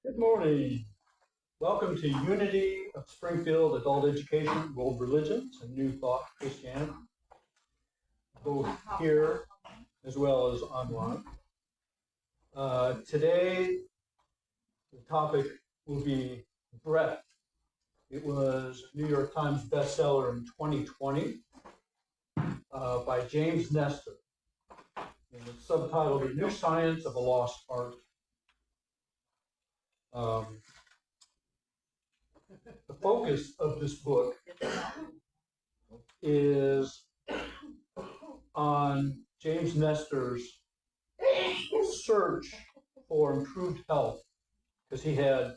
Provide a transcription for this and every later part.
Good morning. Welcome to Unity of Springfield Adult Education, World Religions, and New Thought Christianity, both here as well as online. Today, the topic will be breath. It was a New York Times bestseller in 2020 by James Nestor. And it's subtitled The New Science of a Lost Art. The focus of this book is on James Nestor's search for improved health because he had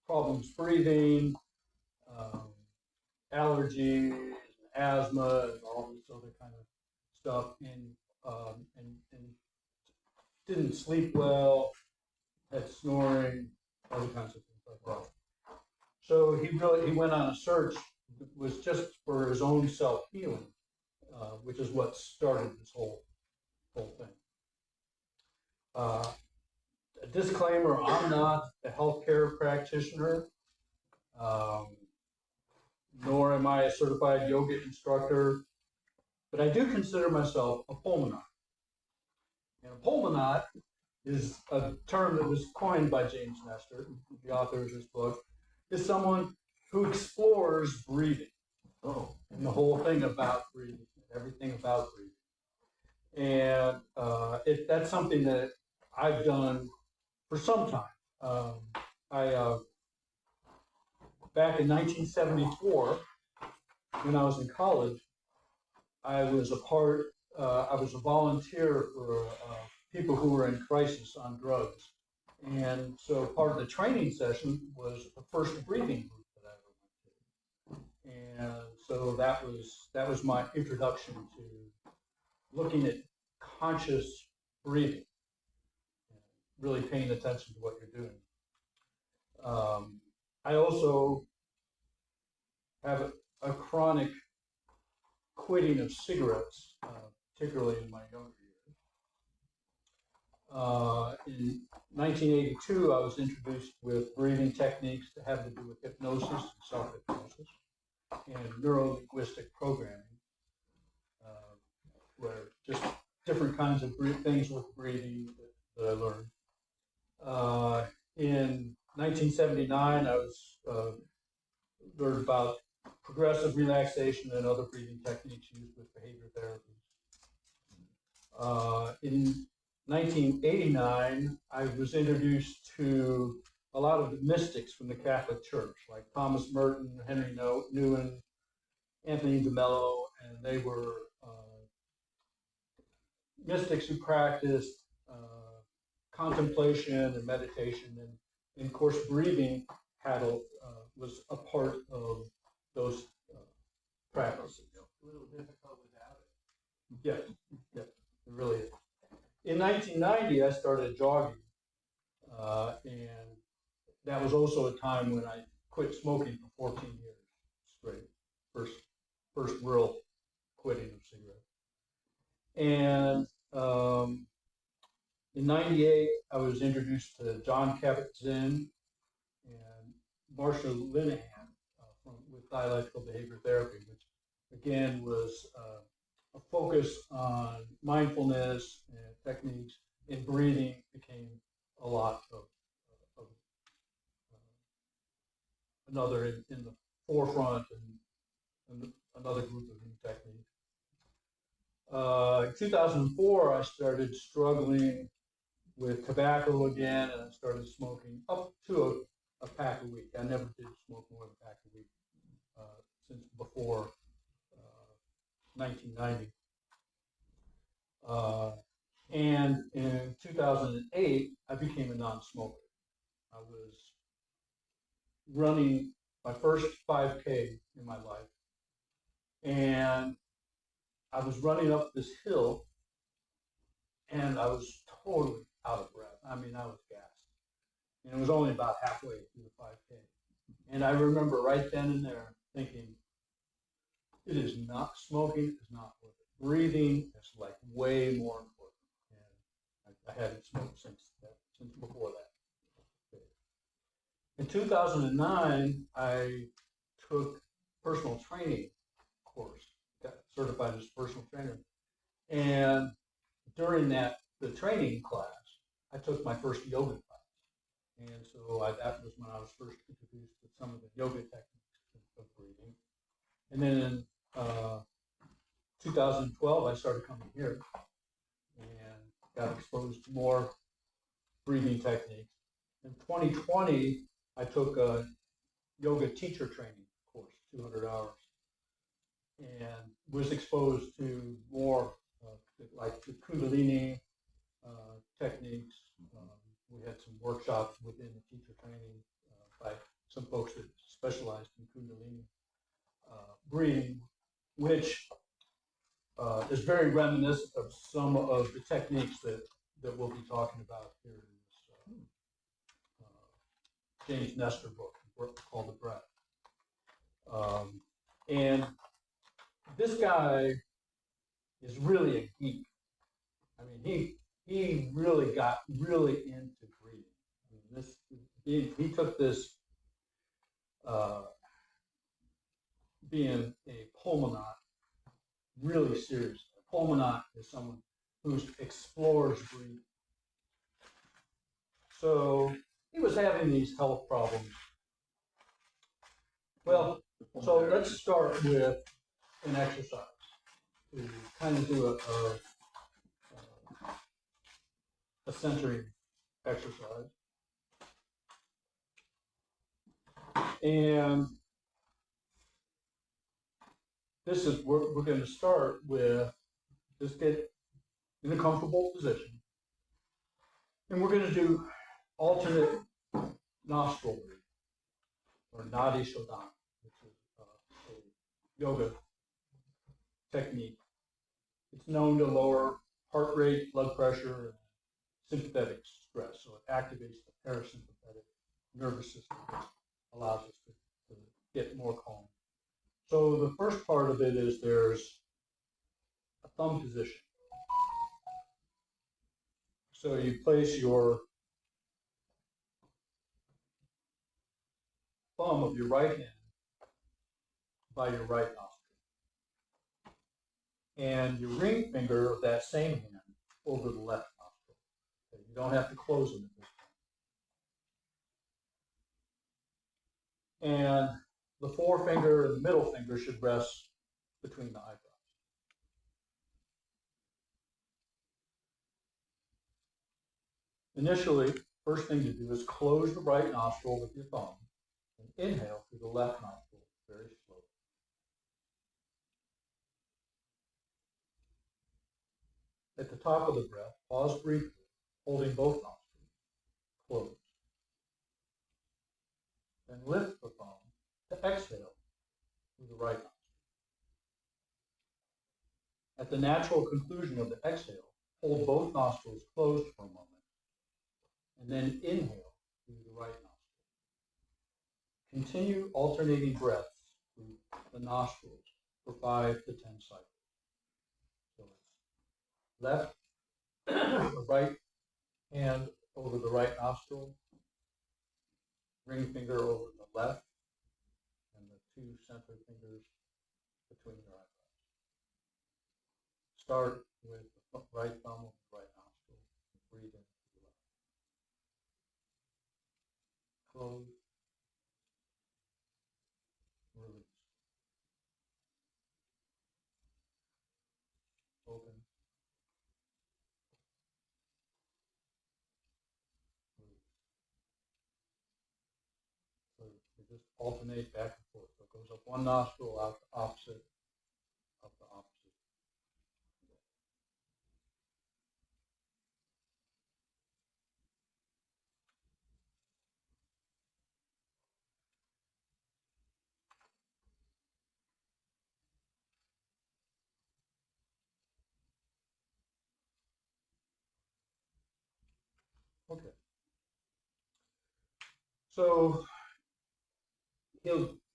problems breathing, allergies, asthma, and all this other kind of stuff, and didn't sleep well, had snoring, other kinds of things like that. So he went on a search that was just for his own self healing, which is what started this whole thing. A disclaimer: I'm not a healthcare practitioner, nor am I a certified yoga instructor, but I do consider myself a pulmonaut. And a pulmonaut is a term that was coined by James Nestor, the author of this book, is someone who explores breathing. And the whole thing about breathing, everything about breathing. And that's something that I've done for some time. Back in 1974, when I was in college, I was a volunteer for people who were in crisis on drugs. And so part of the training session was the first breathing group that I ever went to. And so that was my introduction to looking at conscious breathing, really paying attention to what you're doing. I also have a chronic quitting of cigarettes, particularly in my younger years. In 1982, I was introduced with breathing techniques that have to do with hypnosis and self-hypnosis and neuro-linguistic programming, where just different kinds of things with breathing that I learned. In 1979, I was learned about progressive relaxation and other breathing techniques used with behavior therapy. In 1989, I was introduced to a lot of the mystics from the Catholic Church, like Thomas Merton, Henry Nouwen, Anthony DeMello, and they were mystics who practiced contemplation and meditation, and of course, breathing was a part of those practices. A little difficult without it. Yes, yes, it really is. In 1990, I started jogging, and that was also a time when I quit smoking for 14 years straight. First real quitting of cigarettes. And in 98, I was introduced to John Kabat-Zinn and Marcia Linehan with dialectical behavior therapy, which again was a focus on mindfulness and techniques, and breathing became a lot of another in the forefront, and another group of new techniques. In 2004, I started struggling with tobacco again, and I started smoking up to a pack a week. I never did smoke more than a pack a week since before 1990. And in 2008, I became a non-smoker. I was running my first 5K in my life, and I was running up this hill, and I was totally out of breath. I mean, I was gassed. And it was only about halfway through the 5K. And I remember right then and there thinking, it is not, smoking is not worth it. Breathing is like way more important. And I hadn't smoked since before 2009, I took personal training course, got certified as a personal trainer. And during the training class, I took my first yoga class. And so that was when I was first introduced to some of the yoga techniques of breathing. And then in 2012, I started coming here and got exposed to more breathing techniques. In 2020, I took a yoga teacher training course, 200 hours, and was exposed to more like the Kundalini techniques. We had some workshops within the teacher training by some folks that specialized in Kundalini breathing, which is very reminiscent of some of the techniques that we'll be talking about here in this James Nestor book called The Breath. And this guy is really a geek. I mean, he really got really into breathing. I mean, he took this being a pulmonaut really seriously. A pulmonaut is someone who explores breathing. So he was having these health problems. Well, so let's start with an exercise to kind of do a centering exercise. And this is, we're going to start with, just get in a comfortable position. And we're going to do alternate nostril breathing, or Nadi Shodhana, which is a yoga technique. It's known to lower heart rate, blood pressure, and sympathetic stress. So it activates the parasympathetic nervous system, which allows us to get more calm. So the first part of it is there's a thumb position. So you place your thumb of your right hand by your right nostril, and your ring finger of that same hand over the left nostril. Okay, you don't have to close them at this point. And the forefinger and the middle finger should rest between the eyebrows. Initially, first thing to do is close the right nostril with your thumb and inhale through the left nostril very slowly. At the top of the breath, pause briefly, holding both nostrils closed. Then lift the thumb to exhale through the right nostril. At the natural conclusion of the exhale, hold both nostrils closed for a moment, and then inhale through the right nostril. Continue alternating breaths through the nostrils for 5 to 10 cycles. So it's left or right hand over the right nostril, ring finger over the left, and the two center fingers between your eyebrows. Start with the right thumb of the right nostril. Breathe in to the left. Close. Release. Open. Release. So you just alternate back and forth. So it goes up one nostril, out the opposite, up the opposite. Okay. So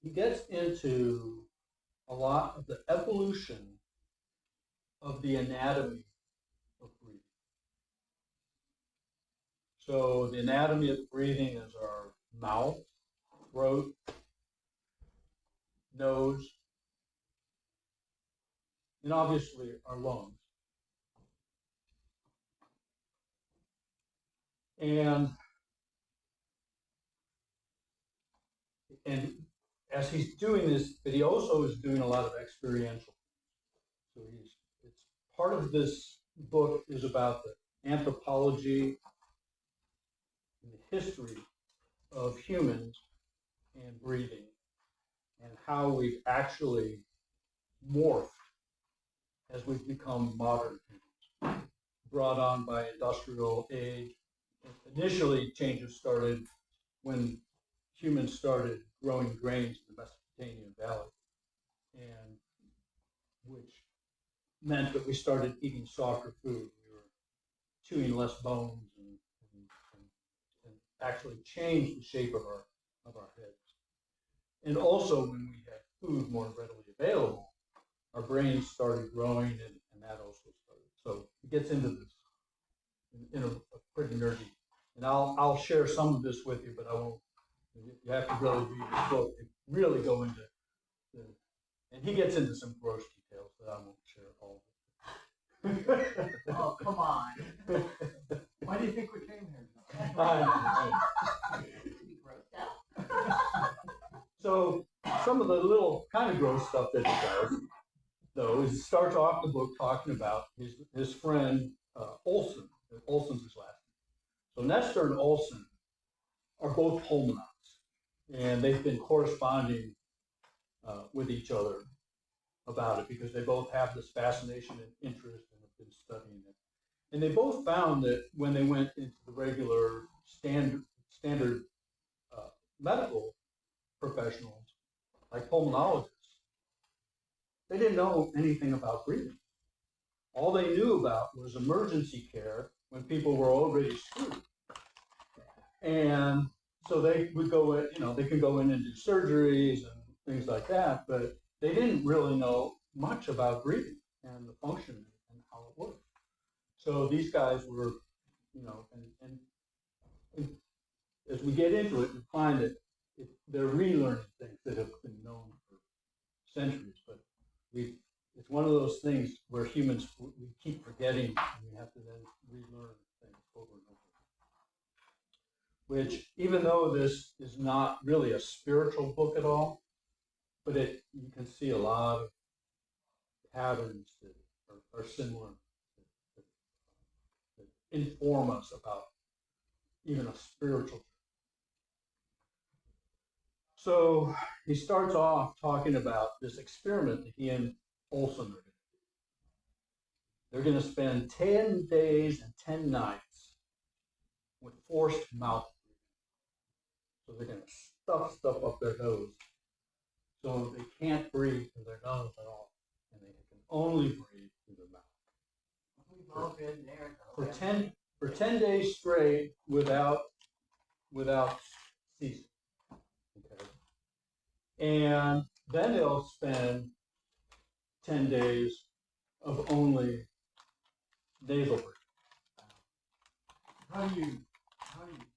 he gets into a lot of the evolution of the anatomy of breathing. So the anatomy of breathing is our mouth, throat, nose, and obviously our lungs. And as he's doing this, but he also is doing a lot of experiential. So it's part of this book is about the anthropology and the history of humans and breathing and how we've actually morphed as we've become modern humans, brought on by industrial age. Initially, changes started when humans started growing grains in the Mesopotamian Valley, and which meant that we started eating softer food. We were chewing less bones and actually changed the shape of our heads. And also, when we had food more readily available, our brains started growing, and that also started. So it gets into this in a pretty nerdy. And I'll share some of this with you, but I won't. You have to really read this book and really go into the. And he gets into some gross details that I won't share all of it. Oh, come on. Why do you think we came here? So some of the little kind of gross stuff that he does, though, is it starts off the book talking about his friend Olson. Olson's his last name. So Nestor and Olson are both Holmanons, and they've been corresponding with each other about it because they both have this fascination and interest and have been studying it. And they both found that when they went into the regular standard medical professionals, like pulmonologists, they didn't know anything about breathing. All they knew about was emergency care when people were already screwed. And so they would go in, they could go in and do surgeries and things like that, but they didn't really know much about breathing and the function and how it worked. So these guys were, and as we get into it, we find that they're relearning things that have been known for centuries, but it's one of those things where humans, we keep forgetting and we have to then relearn things over and over. Which, even though this is not really a spiritual book at all, but you can see a lot of patterns that are similar, that inform us about even a spiritual. So he starts off talking about this experiment that he and Olson are going to do. They're going to spend 10 days and 10 nights with forced mouth breathing. So they're going to stuff up their nose. So they can't breathe through their nose at all. And they can only breathe through their mouth. We've all been there. For 10 days straight without ceasing. Okay. And then they'll spend 10 days of only nasal breathing. How do you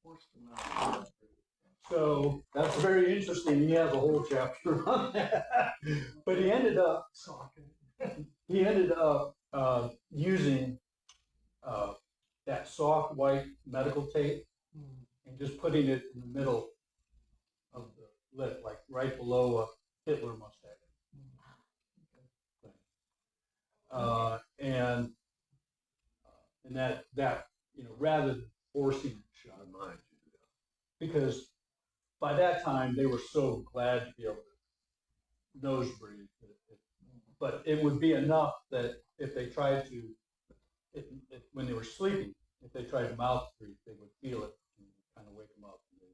force them out? So that's very interesting. He has a whole chapter on that. But he ended up using that soft white medical tape and just putting it in the middle of the lip, like right below a Hitler mustache. And that rather than forcing it shut, because by that time they were so glad to be able to nose breathe, but it would be enough that if they tried to, when they were sleeping, if they tried to mouth breathe, they would feel it and kind of wake them up, and they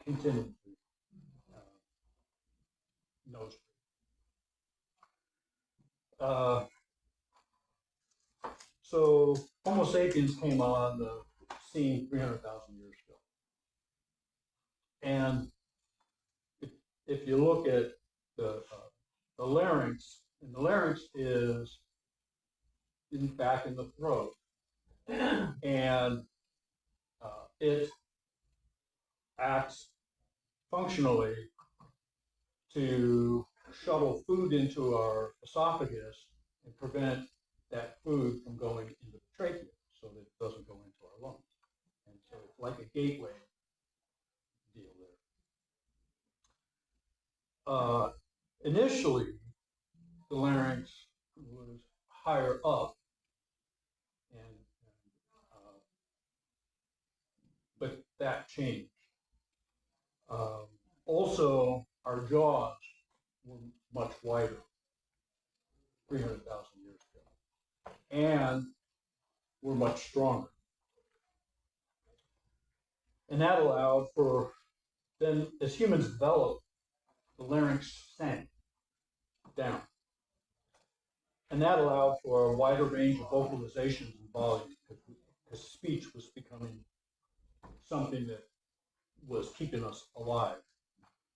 continue to nose breathe. So Homo sapiens came on the scene 300,000 years ago. And if you look at the larynx, and the larynx is back in the throat, and it acts functionally to shuttle food into our esophagus and prevent that food from going into the trachea so that it doesn't go into our lungs. And so it's like a gateway deal there. Initially, the larynx was higher up, but that changed. Also, our jaws were much wider 300,000 years ago, and were much stronger. And that allowed for, then as humans developed, the larynx sank down. And that allowed for a wider range of vocalizations and volume, because speech was becoming something that was keeping us alive,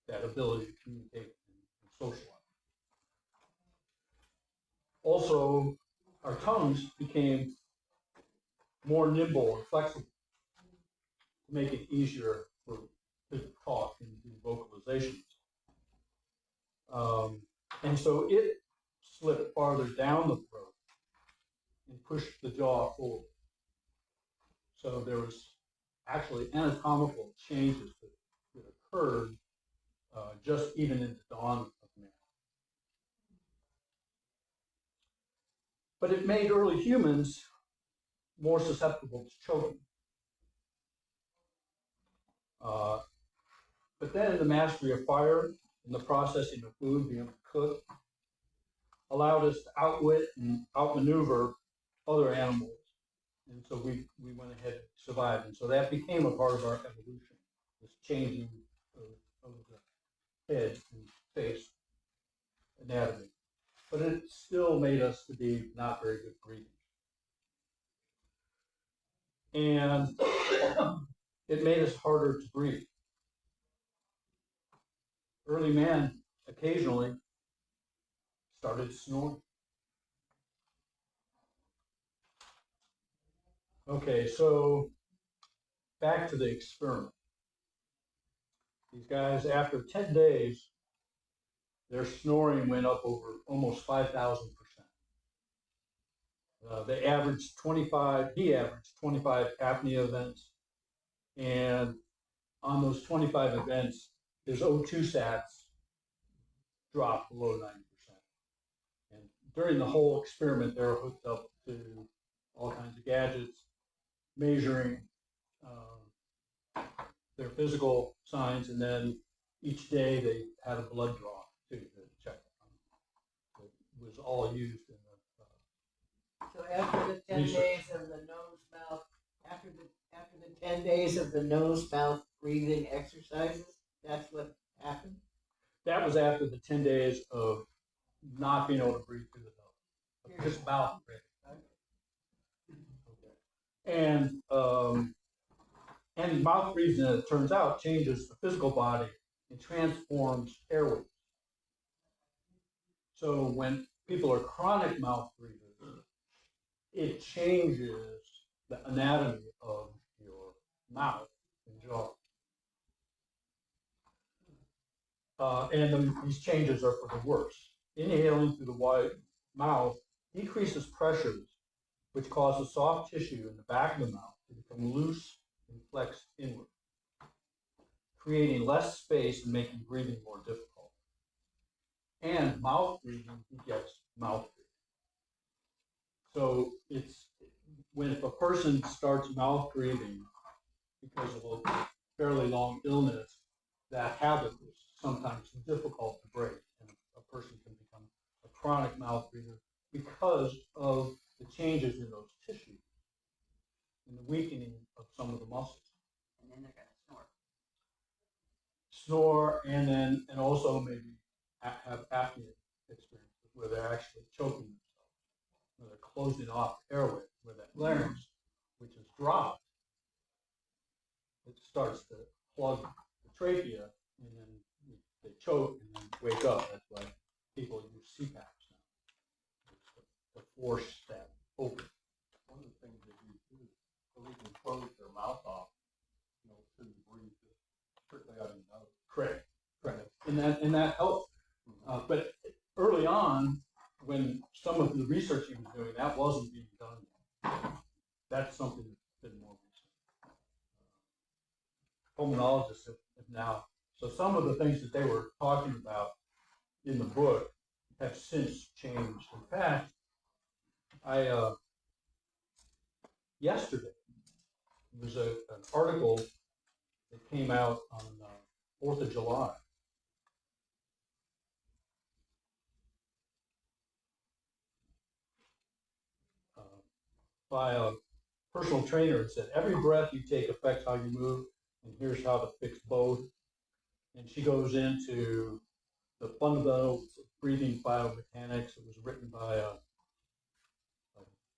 that ability to communicate and socialize. Also, our tongues became more nimble and flexible to make it easier to talk and do vocalizations. And so it slipped farther down the throat and pushed the jaw forward. So there was actually anatomical changes that occurred just even in the dawn of man. But it made early humans more susceptible to choking. But then the mastery of fire and the processing of food, being able to cook, allowed us to outwit and outmaneuver other animals. And so we went ahead and survived. And so that became a part of our evolution, this changing of the head and face anatomy. But it still made us to be not very good breathers. And it made us harder to breathe. Early man occasionally started snoring. Okay, so back to the experiment. These guys, after 10 days, their snoring went up over almost 5,000%. They averaged 25, he averaged 25 apnea events. And on those 25 events, his O2 sats dropped below 90%. And during the whole experiment, they were hooked up to all kinds of gadgets, measuring their physical signs, and then each day they had a blood draw too to check on. It was all used in the So after the 10 research. days of the nose mouth, after the 10 days of the nose mouth breathing exercises, that's what happened. That was after the 10 days of not being able to breathe through the nose, just mouth breathing. Okay. And mouth breathing, it turns out, changes the physical body and transforms airways. So when people are chronic mouth breathers, it changes the anatomy of your mouth and jaw. And these changes are for the worse. Inhaling through the wide mouth decreases pressures, which causes soft tissue in the back of the mouth to become loose and flex inward, creating less space and making breathing more difficult. And mouth breathing begets mouth breathing. So it's if a person starts mouth breathing because of a fairly long illness, that habit is sometimes difficult to break, and a person can become a chronic mouth breather because of the changes in those tissues and the weakening of some of the muscles. And then they're going to snort. Snore, and also maybe have apnea experiences where they're actually choking themselves, where they're closing off the airway, where that larynx, which is dropped, it starts to plug the trachea, and then they choke and then wake up. That's why people use CPAPs now, to force that open. One of the things they do too is so they can close their mouth off, so you breathe just strictly out of your nose. Correct. and that helped. But early on, when some of the research he was doing, that wasn't being done. That's something that's been more recent. Pulmonologists have now, so some of the things that they were talking about in the book have since changed. In fact, I yesterday there was an article that came out on 4th of July. By a personal trainer. It said, every breath you take affects how you move, and here's how to fix both. And she goes into the fundamentals of breathing biomechanics. It was written by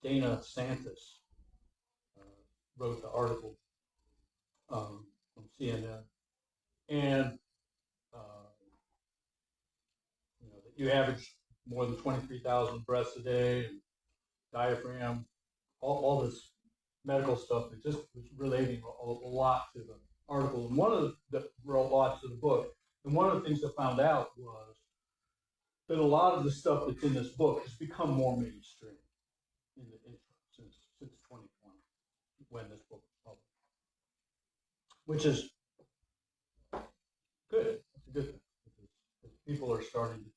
Dana Santis, wrote the article from CNN. And that you average more than 23,000 breaths a day, and diaphragm, all this medical stuff that just was relating a lot to the article, and one of the lots of the book. And one of the things I found out was that a lot of the stuff that's in this book has become more mainstream in the interim since 2020, when this book was published, which is good. It's a good thing because people are starting to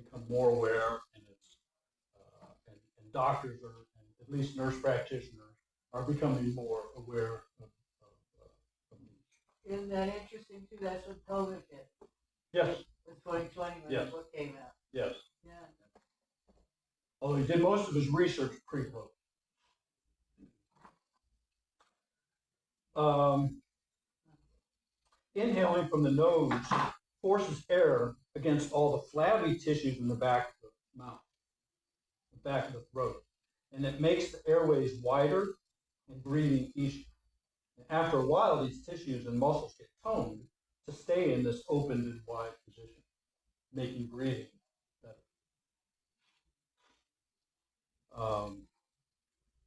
become more aware, and it's and doctors are, and at least nurse practitioners are becoming more aware of Isn't that interesting too? That's what COVID did. Yes. With 2020 when Yes. the book came out. Yes. Yeah. Although he did most of his research pre-COVID. Inhaling from the nose forces air against all the flabby tissues in the back of the mouth, the back of the throat, and it makes the airways wider and breathing easier. And after a while, these tissues and muscles get toned to stay in this opened and wide position, making breathing better.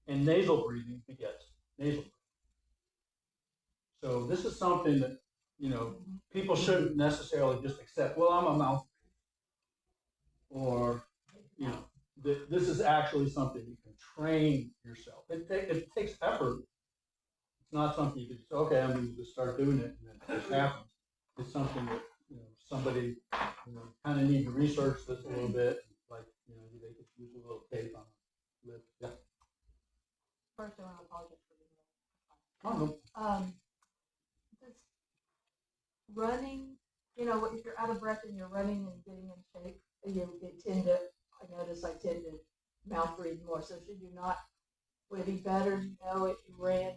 And nasal breathing begets nasal breathing. So this is something that, people shouldn't necessarily just accept, well, I'm a mouth breather. Or, this is actually something you can train yourself. It takes effort. It's not something you can just, okay, I'm going to just start doing it and then it just happens. It's something that, somebody, kind of need to research this a little bit. Like, they could use a little tape on the lip. Yeah. First, I want to apologize for the Oh, no. just running, if you're out of breath and you're running and getting in shape, I tend to mouth breathe more. So would it be better, if you ran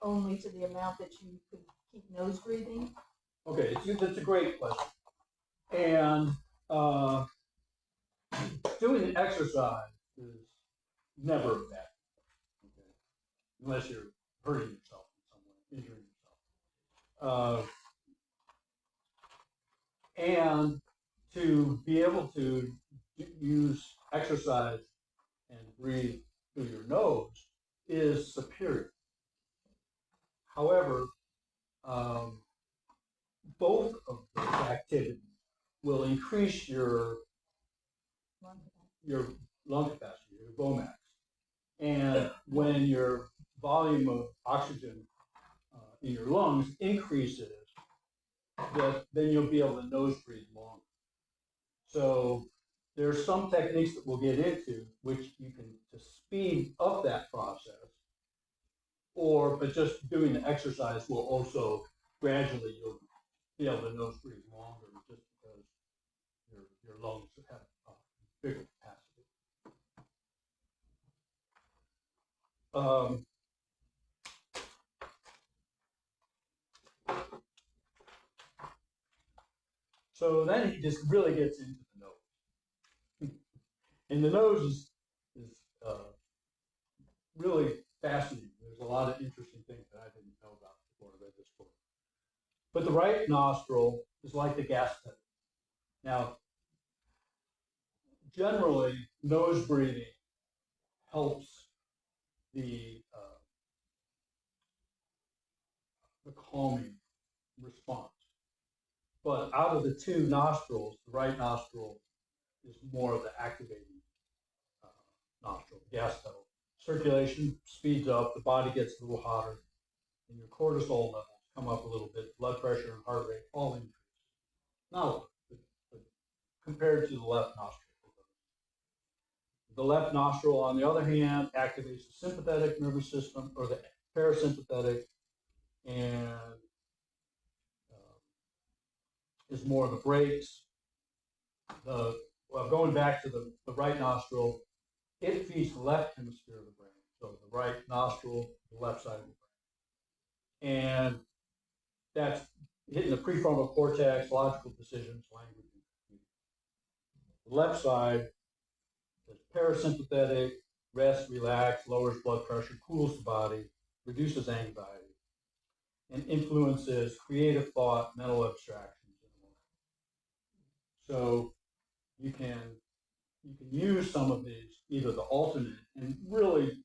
only to the amount that you could keep nose breathing? Okay, that's a great question. And doing an exercise is never a bad thing, okay? Unless you're hurting yourself in some way, injuring yourself. And to be able to use exercise and breathe through your nose is superior. However, both of those activities will increase your lung capacity, your VOMAX. And when your volume of oxygen in your lungs increases, then you'll be able to nose breathe longer. So there's some techniques that we'll get into which you can to speed up that process, but just doing the exercise will also gradually, you'll be able to nose breathe longer just because your lungs have bigger capacity. So then he just really gets into the nose. And the nose is really fascinating. There's a lot of interesting things that I didn't know about before I read this book. But the right nostril is like the gas pedal. Now, generally, nose breathing helps the calming response. But out of the two nostrils, the right nostril is more of the activating nostril, gas pedal. Circulation speeds up, the body gets a little hotter, and your cortisol levels come up a little bit, blood pressure and heart rate all increase. Not a lot, but compared to the left nostril. The left nostril, on the other hand, activates the sympathetic nervous system or the parasympathetic, and is more of the brakes. Going back to the right nostril, it feeds the left hemisphere of the brain. So the right nostril, the left side of the brain. And that's hitting the prefrontal cortex, logical decisions, language, and computing. The left side is parasympathetic, rest, relax, lowers blood pressure, cools the body, reduces anxiety, and influences creative thought, mental abstractions. So you can use some of these, either the alternate, and really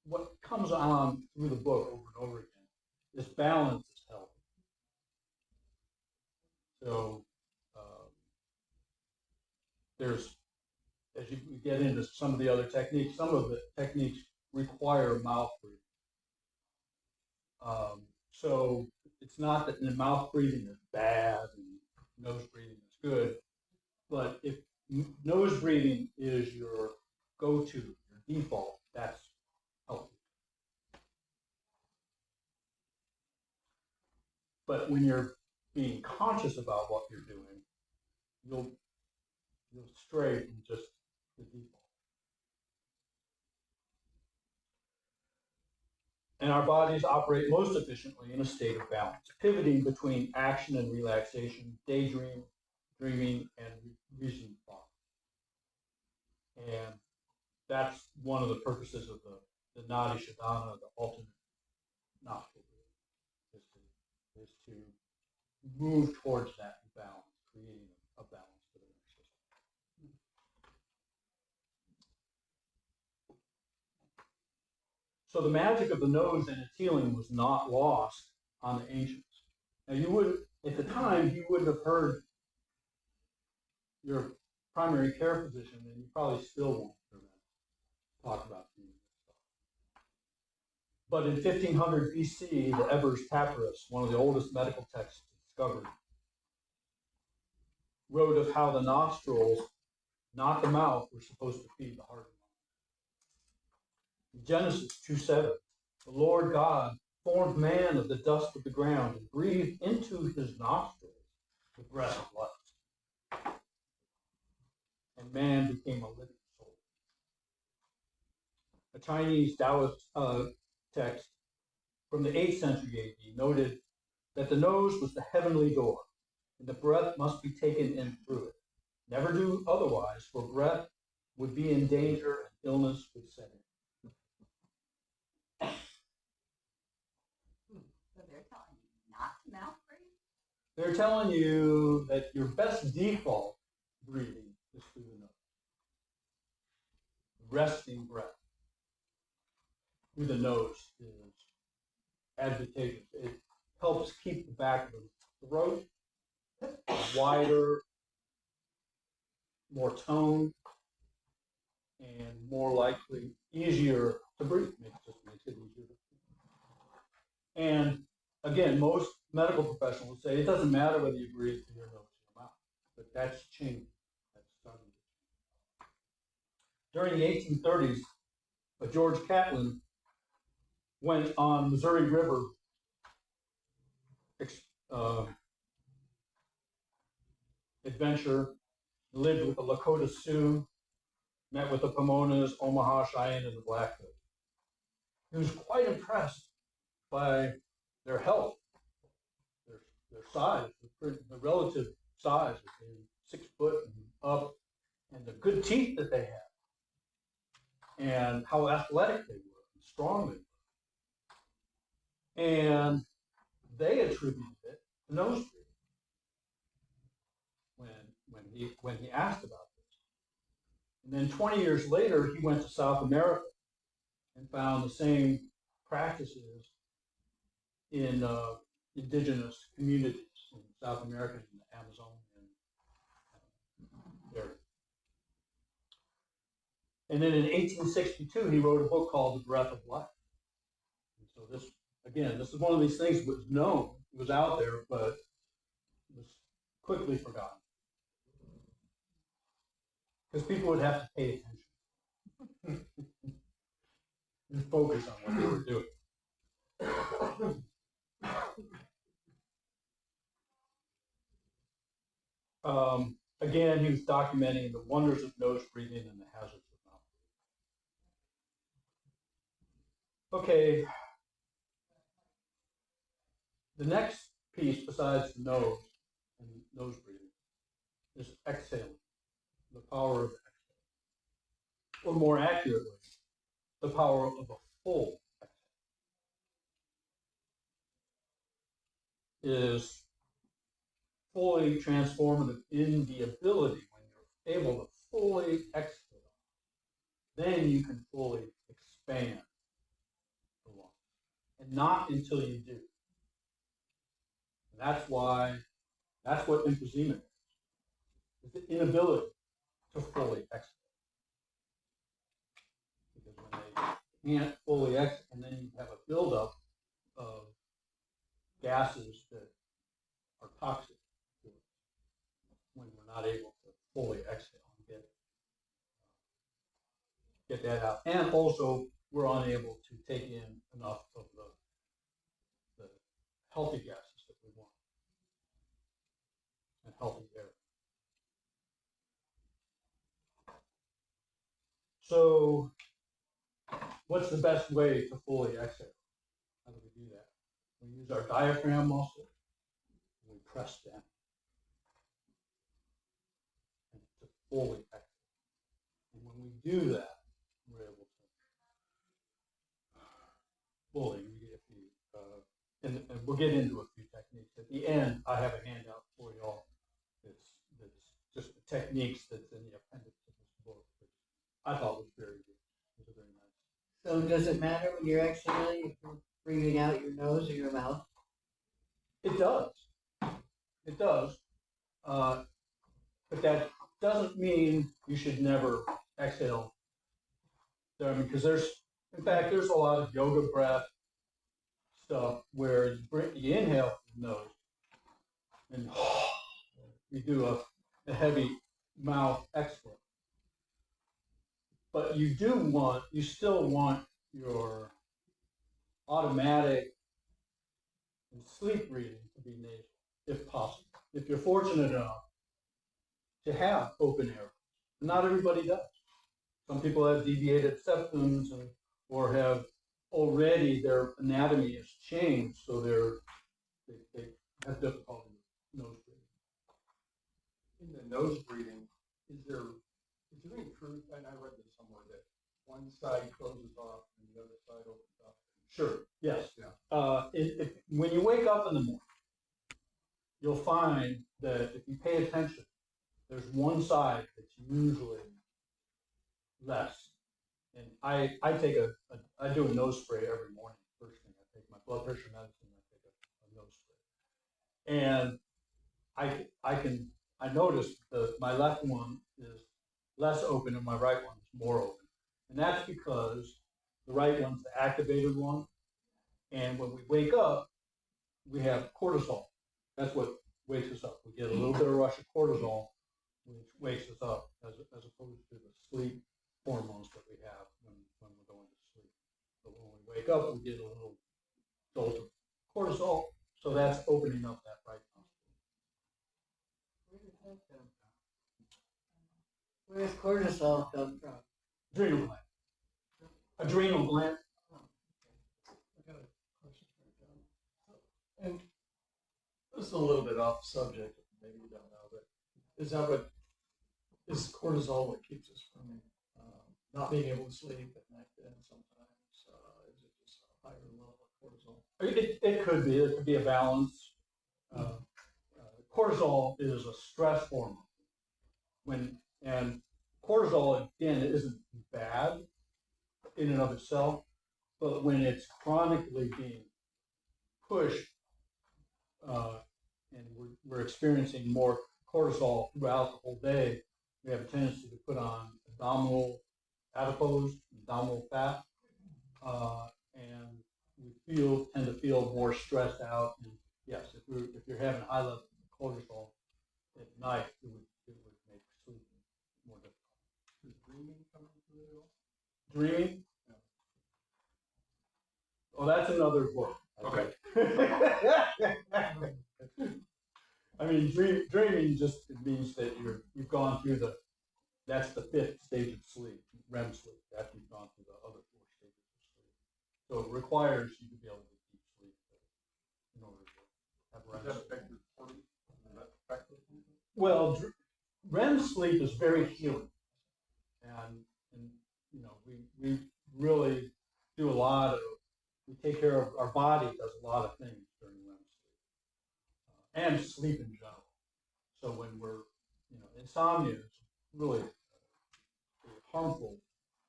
what comes on through the book over and over again is balance is health. So there's, as you get into some of the other techniques, some of the techniques require mouth breathing. So it's not that the mouth breathing is bad and nose breathing is good, but if nose breathing is your go-to, your default, that's healthy. But when you're being conscious about what you're doing, you'll stray from just the default. And our bodies operate most efficiently in a state of balance, pivoting between action and relaxation, daydream, dreaming, and reasoning thought. And that's one of the purposes of the Nadi Shodhana, the alternate nostril breathing, is to move towards that balance, creating a balance for the nervous system. So the magic of the nose and its healing was not lost on the ancients. Now at the time, you wouldn't have heard your primary care physician, and you probably still won't hear them talk about this stuff. But in 1500 BC, the Ebers Papyrus, one of the oldest medical texts discovered, wrote of how the nostrils, not the mouth, were supposed to feed the heart and mind. In Genesis 2:7, the Lord God formed man of the dust of the ground and breathed into his nostrils the breath of life. And man became a living soul. A Chinese Taoist text from the 8th century AD noted that the nose was the heavenly door, and the breath must be taken in through it. Never do otherwise, for breath would be in danger and illness would set in. So they're telling you not to mouth breathe? They're telling you that your best default breathing is through the nose. Resting breath through the nose is advantageous. It helps keep the back of the throat wider, more toned, and more likely easier to breathe. Just makes it easier to breathe. And again, most medical professionals say it doesn't matter whether you breathe through your nose or your mouth, but that's changing. That's starting to change. During the 1830s, George Catlin went on Missouri River adventure, lived with the Lakota Sioux, met with the Pomonas, Omaha Cheyenne, and the Blackfoot. He was quite impressed by their health, their size, the relative size of being 6 foot and up, and the good teeth that they had, and how athletic they were, and strong they were. And they attributed it to nose breathing when he asked about this. And then 20 years later, he went to South America and found the same practices in indigenous communities in South America and the Amazon area. And then in 1862, he wrote a book called The Breath of Life. And so this, again, this is one of these things that was known, it was out there, but was quickly forgotten. Because people would have to pay attention and focus on what they were doing. Again, he was documenting the wonders of nose breathing and the hazards of mouth breathing. Okay, the next piece besides the nose and nose breathing is exhaling, the power of exhaling. Or more accurately, the power of a full exhale is fully transformative in the ability when you're able to fully exhale, then you can fully expand the lung. And not until you do. And that's what emphysema is the inability to fully exhale. Because when they can't fully exhale, and then you have a buildup of gases that are toxic to us when we're not able to fully exhale and get that out. And also, we're unable to take in enough of the healthy gases that we want and healthy air. So, what's the best way to fully exhale? How do we do that? We use our diaphragm muscle. And we press down and to fully exhale. And when we do that, we're able to fully. And we'll get into a few techniques. At the end, I have a handout for you all. That's just the techniques that's in the appendix of this book, which I thought was very good. It was very nice. So does it matter when you're exhaling if you're breathing out your nose or your mouth? It does. It does. But that doesn't mean you should never exhale. Because there's a lot of yoga breath stuff where you inhale through the nose and you do a heavy mouth exhale. But you still want your automatic and sleep breathing to be nasal, if possible. If you're fortunate enough to have open air, not everybody does. Some people have deviated septums or have already their anatomy has changed, so they have difficulty with nose breathing. In the nose breathing, is there any truth, and I read this somewhere, that one side closes off and the other side opens up? Sure. Yes. Yeah. When you wake up in the morning, you'll find that if you pay attention, there's one side that's usually less. And I do a nose spray every morning. First thing I take my blood pressure medicine, I take a nose spray. And I noticed that my left one is less open and my right one is more open. And that's because the right one's the activated one. And when we wake up, we have cortisol. That's what wakes us up. We get a little bit of rush of cortisol, which wakes us up as opposed to the sleep hormones that we have when we're going to sleep. But when we wake up, we get a little jolt of cortisol. So that's opening up that right nostril. Where does that come from? Where does cortisol come from? Adrenal gland. Adrenal gland. I got a question for you, John. And this is a little bit off subject, maybe you don't know, but is cortisol what keeps us from not being able to sleep at night then sometimes? Is it just a higher level of cortisol? It could be. It could be a balance. Cortisol is a stress hormone. And cortisol, again, isn't bad in and of itself, but when it's chronically being pushed and we're experiencing more cortisol throughout the whole day, we have a tendency to put on abdominal adipose, abdominal fat, and we tend to feel more stressed out. And yes, if you're having high levels of cortisol at night, it would make sleep more difficult. Is dreaming coming through at all? Dreaming? Oh, that's another book. Okay. I mean, dreaming just means that you've gone through that's the fifth stage of sleep, REM sleep, after you've gone through the other four stages of sleep. So it requires you to be able to get deep sleep in order to have REM Does that sleep. affect your body? Does that affect it? Well, REM sleep is very healing, and you know we really do a lot of, we take care of our body does a lot of things during REM sleep, and sleep in general. So when we're, you know, insomnia is really a harmful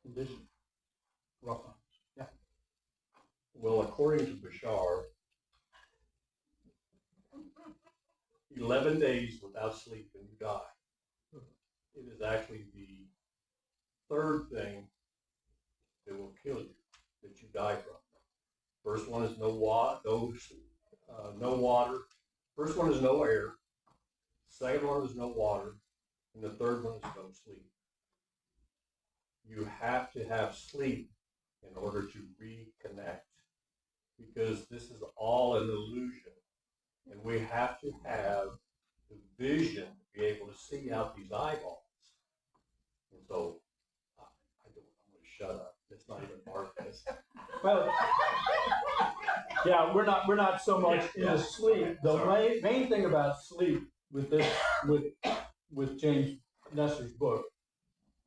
condition for us. Yeah. Well, according to Bashar, 11 days without sleep and you die. It is actually the third thing that will kill you, that you die from. First one is no water. First one is no air. Second one is no water. And the third one is no sleep. You have to have sleep in order to reconnect, because this is all an illusion. And we have to have the vision to be able to see out these eyeballs. And so, I'm going to shut up. It's not even part of this. Well, yeah, we're not so much into sleep. The main thing about sleep with this with James Nestor's book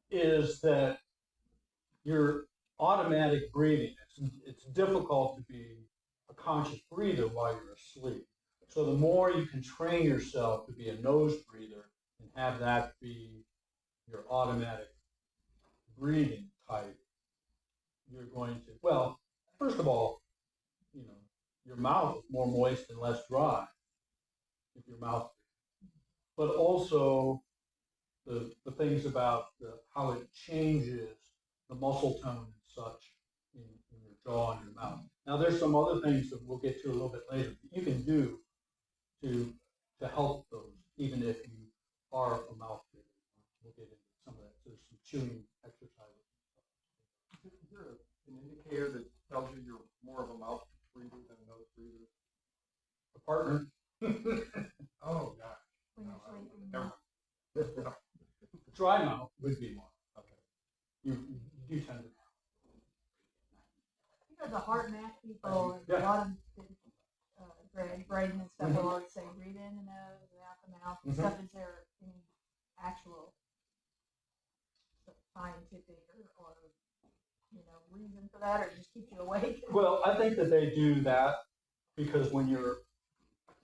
is that your automatic breathing. It's difficult to be a conscious breather while you're asleep. So the more you can train yourself to be a nose breather and have that be your automatic breathing type, you're going to, well, first of all, you know, your mouth is more moist and less dry if your mouth, but also the things about how it changes the muscle tone and such in your jaw and your mouth. Now, there's some other things that we'll get to a little bit later that you can do to help those, even if you are a mouth breather. We'll get into some of that. There's some chewing exercises. Is there an indicator that tells you you're more of a mouth breather than a nose breather? A partner. Oh, gosh. When No, you're sleeping. never mind. Dry mouth would be one. Okay. You do tend to. You know, the heart math people, Yeah. a lot of Braden and stuff will always say breathe in the nose and out the mouth and Mhm. stuff. Is there any actual scientific or you know reason for that, or it just keeps you awake? Well, I think that they do that because when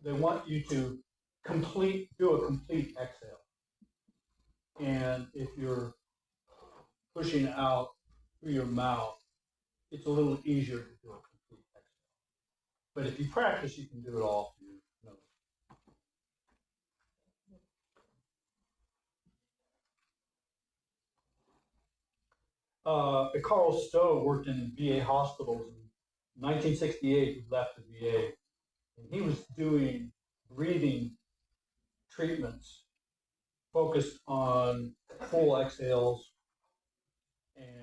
they want you to do a complete exhale. And if you're pushing out through your mouth, it's a little easier to do a complete exhale. But if you practice, you can do it all through your nose. Carl Stowe worked in VA hospitals in 1968. He left the VA, and he was doing breathing treatments focused on full exhales and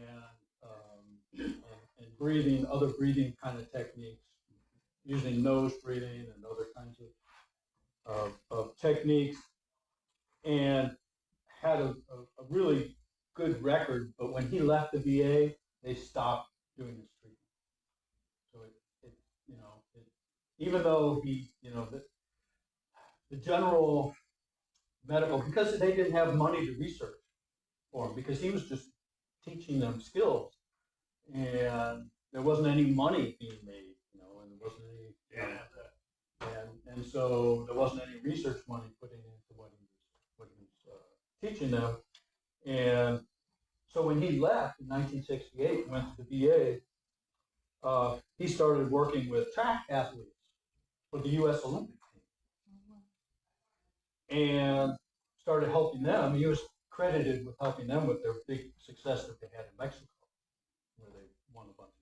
breathing, other breathing kind of techniques, using nose breathing and other kinds of techniques, and had a really good record. But when he left the VA, they stopped doing this treatment. So even though the general medical, because they didn't have money to research for him, because he was just teaching them skills, and there wasn't any money being made, and there wasn't any, and so there wasn't any research money putting into what he was teaching them, and so when he left in 1968 and went to the VA, he started working with track athletes for the U.S. Olympic team. and started helping them. He was credited with helping them with their big success that they had in Mexico, where they won a bunch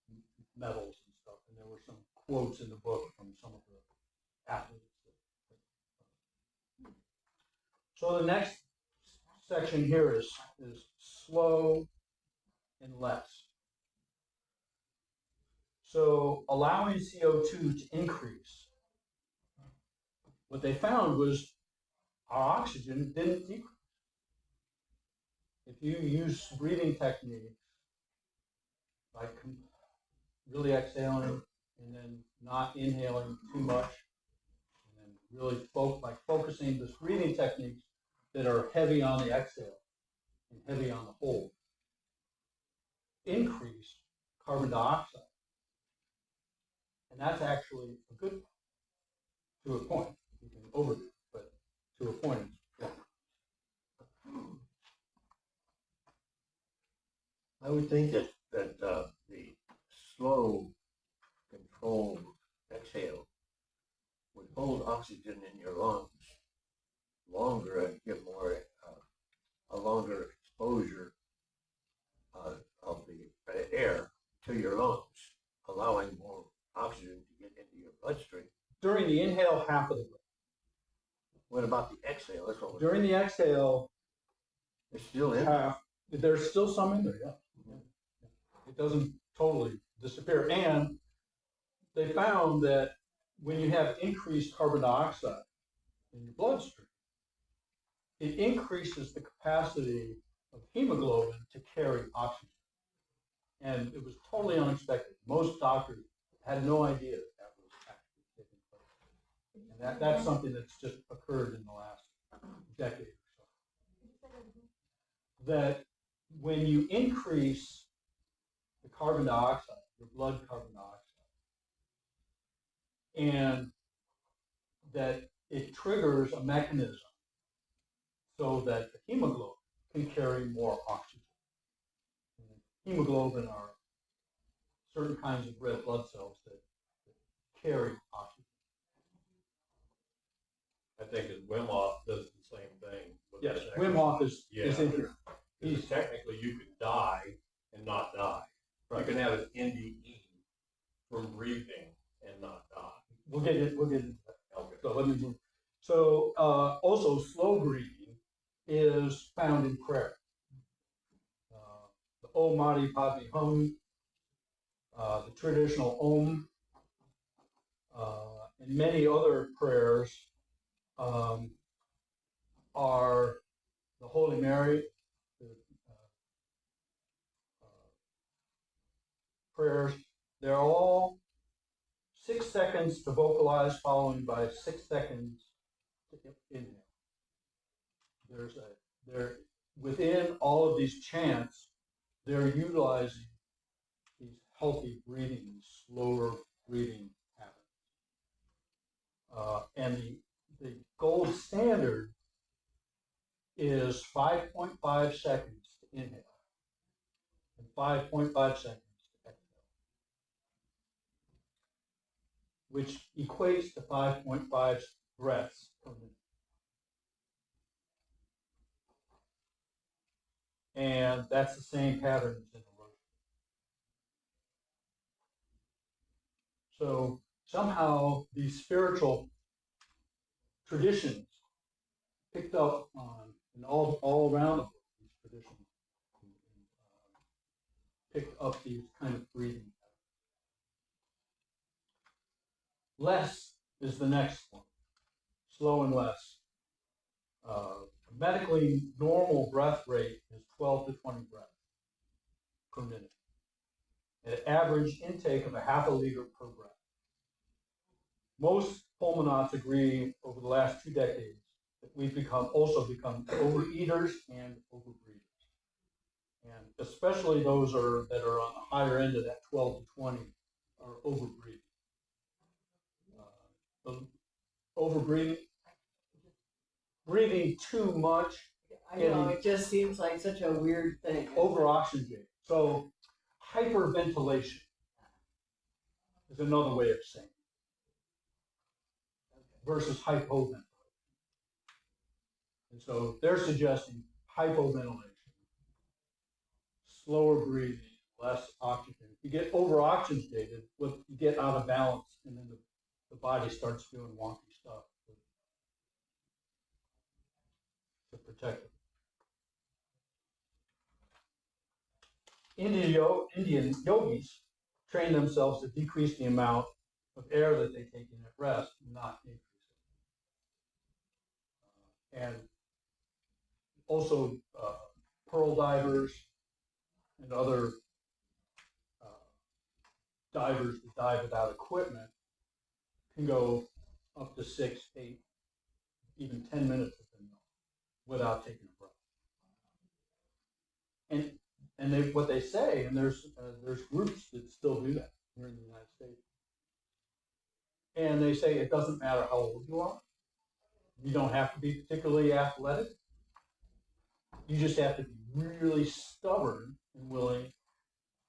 of medals and stuff. And there were some quotes in the book from some of the athletes. So the next section here is slow and less. So allowing CO2 to increase. What they found was our oxygen didn't decrease. If you use breathing techniques, like really exhaling and then not inhaling too much, and then really focusing those breathing techniques that are heavy on the exhale and heavy on the hold, increase carbon dioxide. And that's actually a good thing, to a point. You can overdo it, but to a point, yeah. I would think that the slow, controlled exhale would hold oxygen in your lungs longer and give more a longer exposure of the air to your lungs, allowing more oxygen to get into your bloodstream. During the inhale, half of the breath. What about the exhale? That's what During the exhale, it's still in. There's still some in there, yeah. It doesn't totally disappear. And they found that when you have increased carbon dioxide in your bloodstream, it increases the capacity of hemoglobin to carry oxygen. And it was totally unexpected. Most doctors had no idea that was actually taking place. And that's something that's just occurred in the last decade or so. That when you increase the carbon dioxide, your blood carbon dioxide, and that it triggers a mechanism so that the hemoglobin can carry more oxygen. And hemoglobin are certain kinds of red blood cells that carry oxygen. I think that Wim Hof does the same thing. With Yes, this Wim Hof is Yeah. interesting. Because technically you could die and not die. Right. You can have an NDE from breathing and not die. We'll get into that. Okay. So let me move. So also slow breathing is found in prayer. The Om Mani Padme Hum, the traditional Om, and many other prayers are the Holy Mary, the prayers. They're all 6 seconds to vocalize, followed by 6 seconds to inhale. They're within all of these chants, they're utilizing these healthy breathing, slower breathing habits. And the gold standard is 5.5 seconds to inhale and 5.5 seconds to exhale, which equates to 5.5 breaths per minute. And that's the same pattern as in the road. So somehow these spiritual traditions picked up on, and all around the world, these traditions picked up these kind of breathing patterns. Less is the next one, slow and less. Medically normal breath rate is 12 to 20 breaths per minute. An average intake of a half a liter per breath. Most pulmonauts agree over the last 2 decades that we've also become overeaters and overbreathers. And especially those that are on the higher end of that 12 to 20 are overbreathing. The overbreathing, breathing too much, I know, it just seems like such a weird thing. over oxygenate. So hyperventilation is another way of saying it, versus hypoventilation. And so they're suggesting hypoventilation, slower breathing, less oxygen. If you get over oxygenated, you get out of balance, and then the body starts doing wonky stuff to protect it. Indian yogis train themselves to decrease the amount of air that they take in at rest, not increase it. And also pearl divers and other divers that dive without equipment can go up to 6, 8, even 10 minutes without taking a breath. And what they say, and there's groups that still do that here in the United States. And they say it doesn't matter how old you are. You don't have to be particularly athletic. You just have to be really stubborn and willing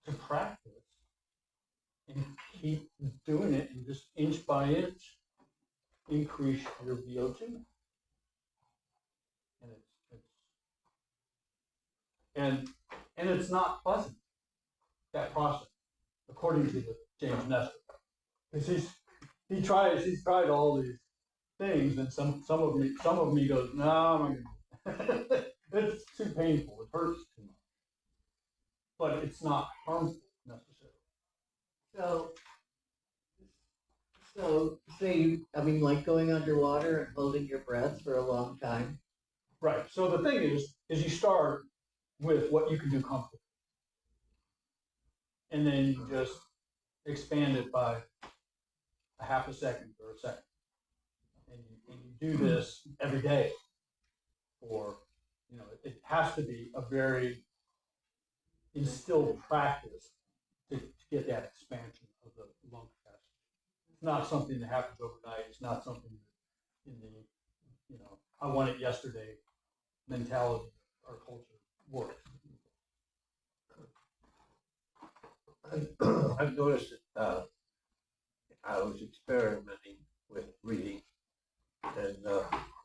to practice and keep doing it, and just inch by inch increase your VO2. And it's not pleasant, that process, according to James Nestor, because he's tried all these things, and some of me goes, no, I'm not gonna do it. It's too painful. It hurts too much, but it's not harmful necessarily. So say like going underwater and holding your breath for a long time. Right. So the thing is you start with what you can do comfortably, and then you just expand it by a half a second or a second, and you do this every day. For it has to be a very instilled practice to get that expansion of the lung capacity. It's not something that happens overnight. It's not something that in the I want it yesterday mentality our culture works. I've noticed that I was experimenting with breathing, and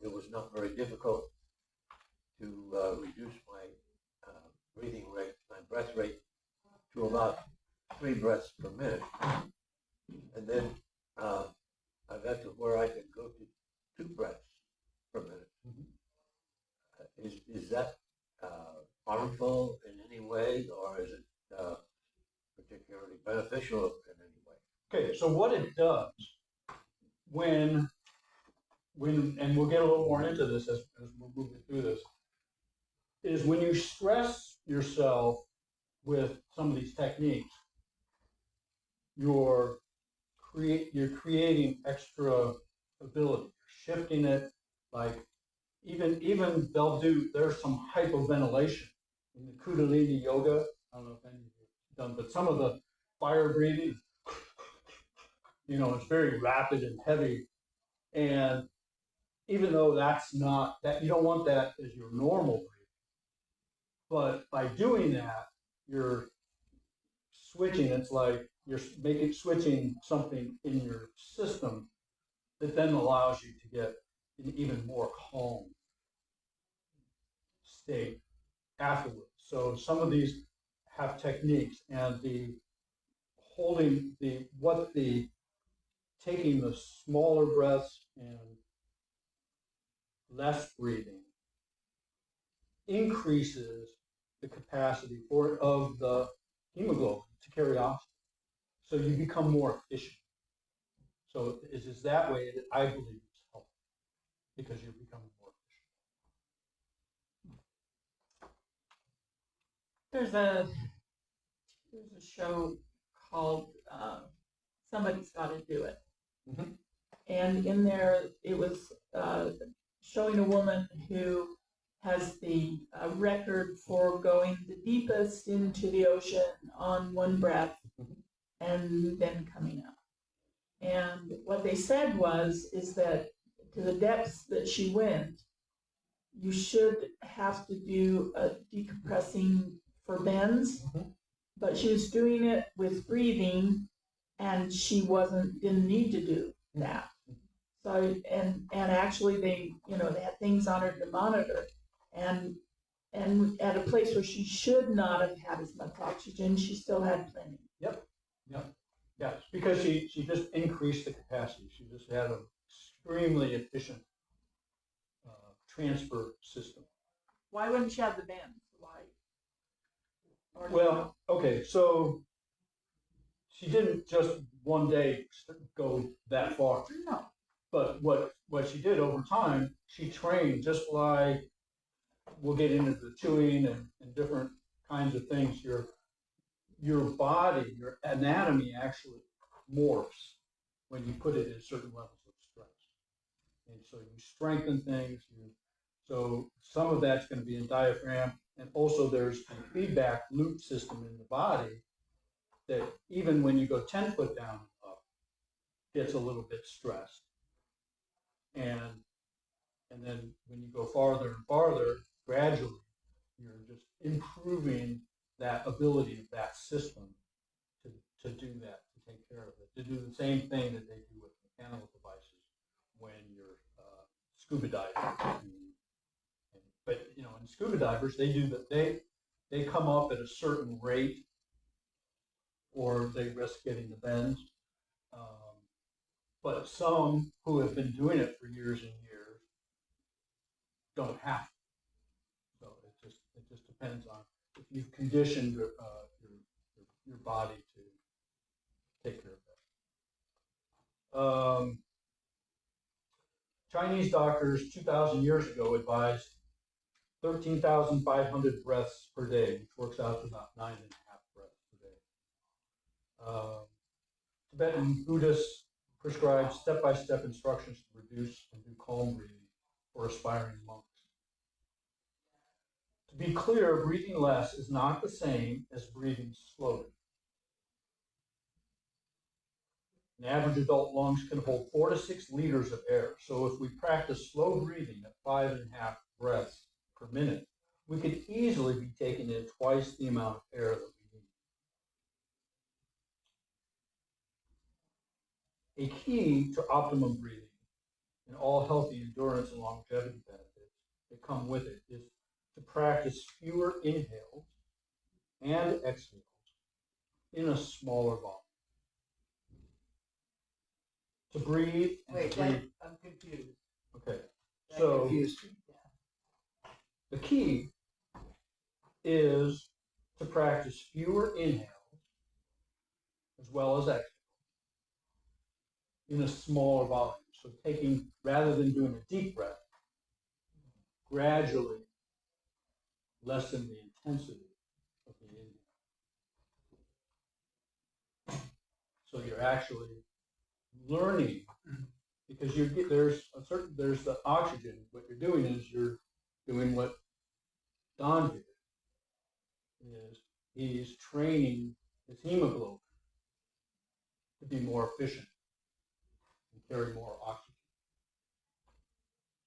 it was not very difficult to reduce my breathing rate, my breath rate, to about 3 breaths per minute. And then I got to where I could go to 2 breaths per minute. Is that harmful in any way, or is it particularly beneficial in any way? Okay, so what it does when and we'll get a little more into this as we're moving through this, is when you stress yourself with some of these techniques, you're creating extra ability. You're shifting it, like even there's some hypoventilation in the Kundalini yoga. I don't know if any of you have done, but some of the fire breathing, it's very rapid and heavy. And even though that's not that, you don't want that as your normal breathing. But by doing that, you're switching. It's like you're switching something in your system that then allows you to get an even more calm state afterwards. So some of these have techniques, and taking the smaller breaths and less breathing increases the capacity of the hemoglobin to carry oxygen. So you become more efficient. So it's that way that I believe it's helpful, because you're becoming more efficient. There's a show called Somebody's Gotta Do It. Mm-hmm. And in there, it was showing a woman who has the record for going the deepest into the ocean on one breath and then coming up. And what they said is that to the depths that she went, you should have to do a decompressing for bends, but she was doing it with breathing, and she didn't need to do that. So, and actually they, you know, they had things on her to monitor, and at a place where she should not have had as much oxygen, she still had plenty. Yeah, because she just increased the capacity. She just had an extremely efficient transfer system. Why wouldn't she have the bands? Why? Or Well, okay, so she didn't just one day go that far. no. But what she did over time, she trained just like we'll get into the chewing and different kinds of things. Your body, your anatomy actually morphs when you put it at certain levels of stress. And so you strengthen things. So some of that's going to be in diaphragm. And also there's a feedback loop system in the body that even when you go 10 foot down and up, gets a little bit stressed. And then when you go farther and farther, gradually, you're just improving that ability of that system to do that, to take care of it, to do the same thing that they do with mechanical devices when you're scuba diving. But you know, in scuba divers, they do that. They come up at a certain rate, or they risk getting the bends. But some who have been doing it for years and years don't have to. So it just depends on if you've conditioned your body to take care of that. Chinese doctors 2,000 years ago advised 13,500 breaths per day, which works out to about 9.5 breaths per day. Tibetan Buddhists prescribe step-by-step instructions to reduce and do calm breathing for aspiring monks. To be clear, breathing less is not the same as breathing slowly. An average adult lungs can hold 4 to 6 liters of air. So if we practice slow breathing at 5.5 breaths per minute, we could easily be taking in twice the amount of air that we need. A key to optimum breathing and all healthy endurance and longevity benefits that come with it is to practice fewer inhales and exhales in a smaller volume. To breathe and Wait, to breathe. I'm confused. Okay, That so confused me. the key is to practice fewer inhales as well as exhales in a smaller volume. So taking, rather than doing a deep breath, gradually lessen the intensity of the inhale. So you're actually learning, because there's the oxygen. What you're doing is you're doing what Don did, is he's training his hemoglobin to be more efficient and carry more oxygen.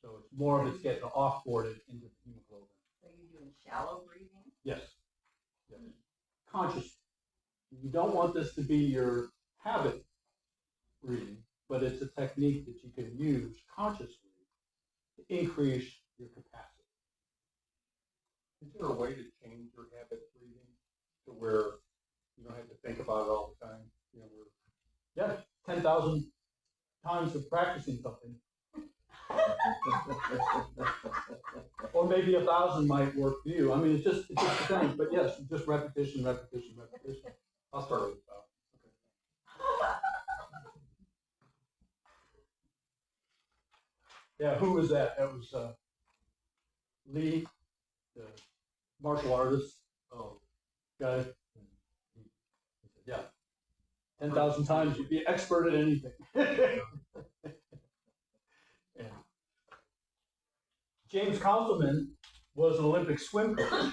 So it's more of it's getting off-boarded into the hemoglobin. So you're doing shallow breathing? Yes. Yes. Conscious. You don't want this to be your habit breathing, but it's a technique that you can use consciously to increase your capacity. Is there a way to change your habit breathing to where you don't have to think about it all the time? You know, Yeah, 10,000 times of practicing something. Or maybe 1,000 might work for you. I mean, it just depends. But yes, just repetition. I'll start with that. Yeah, who was that? That was Lee, the martial artist. Oh, guy. He said, yeah, 10,000 times you'd be expert at anything. And James Councilman was an Olympic swim coach,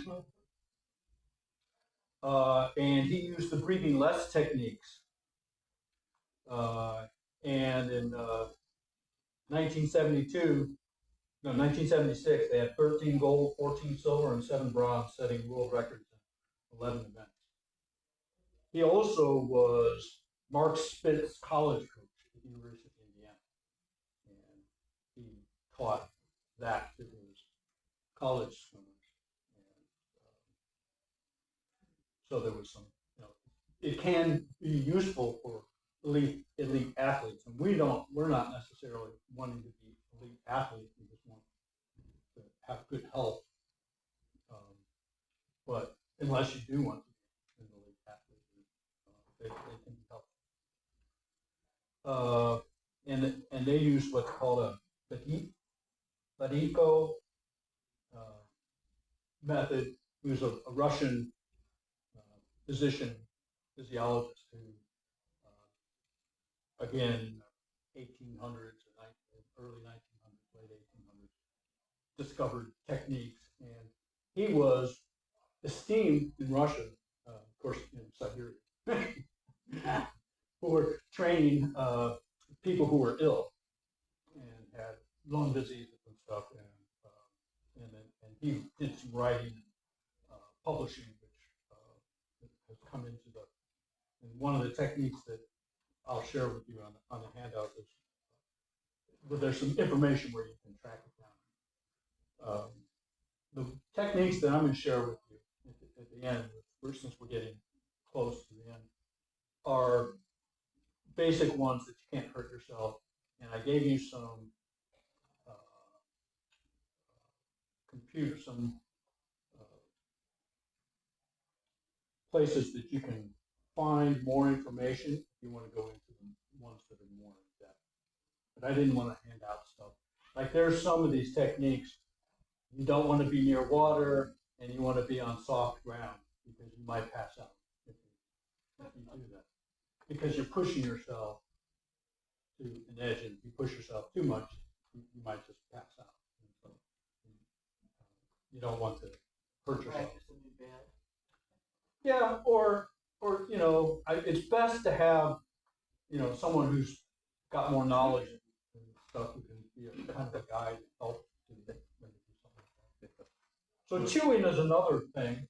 and he used the breathing less techniques. And in 1976, they had 13 gold, 14 silver, and 7 bronze, setting world records in 11 events. He also was Mark Spitz's college coach at the University of Indiana. And taught that to his college swimmers. And, so there was some, it can be useful for elite athletes, and we're not necessarily wanting to be elite athletes. We just want to have good health. But unless you do want to be an elite athlete, they can be helpful. And they use what's called a Badiko method, who's a Russian physiologist who, again, 1800s or early 1900s, late 1800s, discovered techniques, and he was esteemed in Russia, of course, in Siberia, for training people who were ill and had lung diseases and stuff, and he did some writing, publishing, which has come into the. And one of the techniques that I'll share with you on the handout is, but there's some information where you can track it down. The techniques that I'm going to share with you at the end, since we're getting close to the end, are basic ones that you can't hurt yourself. And I gave you some places that you can find more information if you want to go into the ones that are more in depth. But I didn't want to hand out stuff. Like there's some of these techniques, you don't want to be near water and you want to be on soft ground because you might pass out if you do that. Because you're pushing yourself to an edge, and if you push yourself too much, you might just pass out. And so, you don't want to hurt yourself. Practice would be bad. Yeah, or it's best to have someone who's got more knowledge and stuff who can be a kind of a guide and help to do something like that. So chewing is another thing.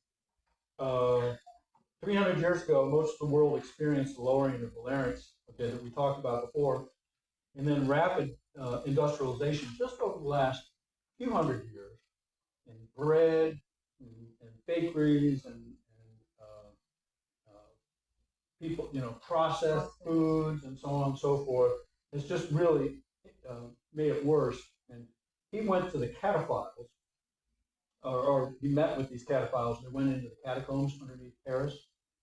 300 years ago, most of the world experienced the lowering of the larynx, okay, that we talked about before, and then rapid industrialization just over the last few hundred years in bread and bakeries and people, processed foods and so on and so forth, has just really made it worse. And he went to the cataphiles, or he met with these cataphiles, and they went into the catacombs underneath Paris.